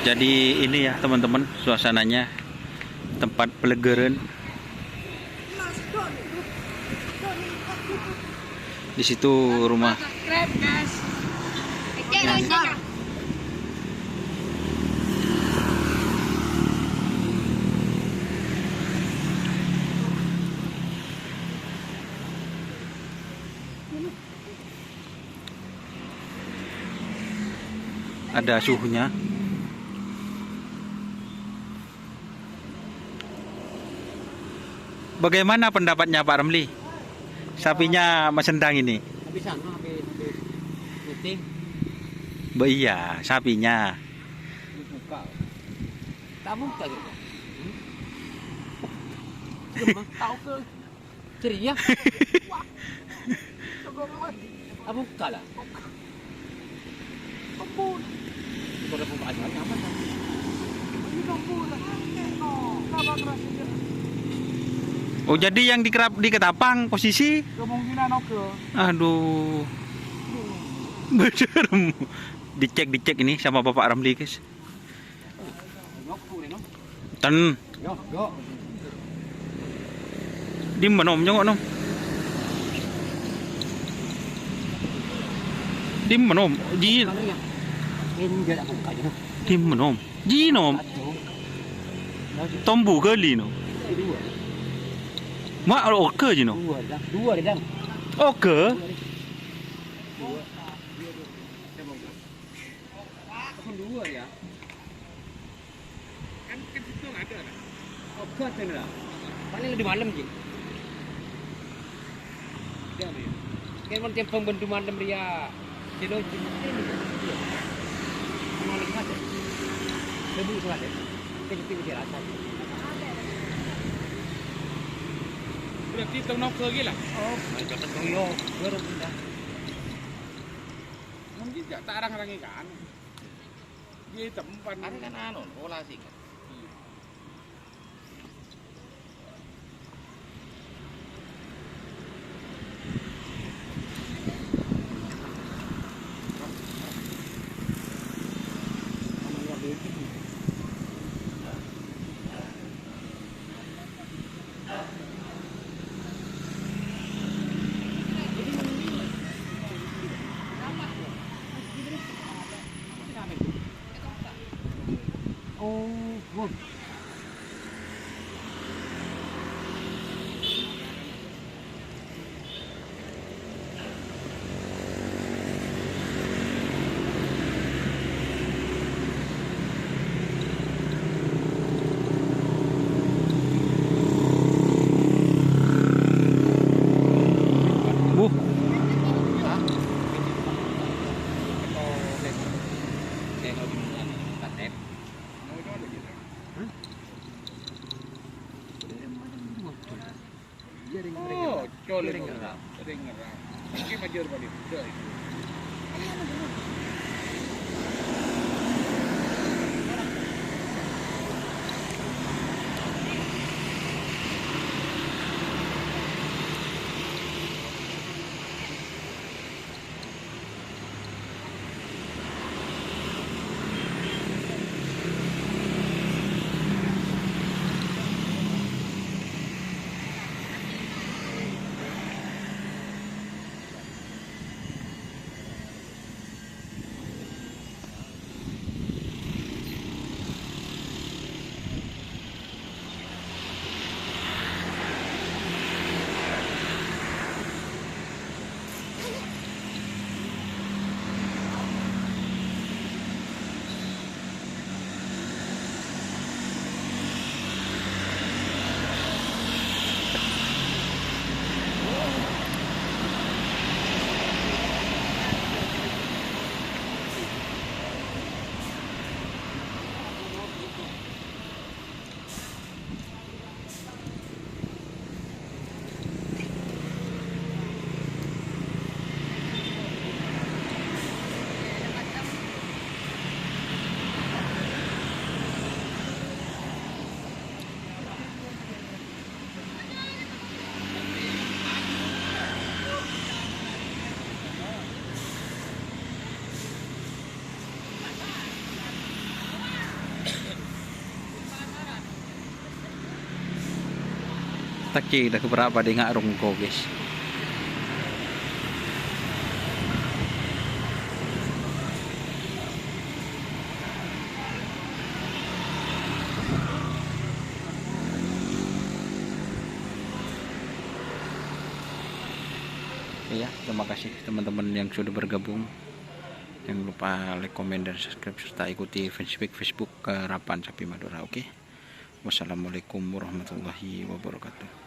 Jadi ini ya teman-teman, suasananya tempat pelegeran. Di situ rumah. Ada suhunya. Bagaimana pendapatnya Pak Ramli? Sapinya Mas Endang ini. Habis meeting Iya, sapinya. buka. Tak buka gitu. Tahu ke ceria. Tak buka lah. Kebun. Kalau buka aja nyaman kan. Ini kebun lah. Kenapa kerasnya? Oh, jadi yang di ketapang posisi? Kemungkinan oke. Aduh. Bener. Dicek ini sama Bapak Ramli, guys. Ten. Yo. Di mana om nyongok nom? Di mana om? Ji. Ini dia tak buka je. Di mana om? Ji nom. Tombu kali no. Dua. Mak oke je no. Dua dah. Oke. Dua ya. Kan situ ada. Oke kan lah. Paling di malam je. Kan mau tiap pembantu malam dia. Kilo ini. Mau lagi ada. Lebih tu ada. Kita dia rasa. Berarti tahu nak pergi lah. Oh, macam tu yo. Baru pindah. Mungkin tak arang-arang ikan. Dia tempat. Ada kan anu, olah sih. Oh, Oh, col ring ngeram. Mungkin major balik. taki dah keberapa dia ngarung ko guys. Ya, terima kasih teman-teman yang sudah bergabung. Jangan lupa like, komen, dan subscribe serta ikuti Facebook Rapan Sapi Madura. Oke. Wassalamualaikum warahmatullahi wabarakatuh.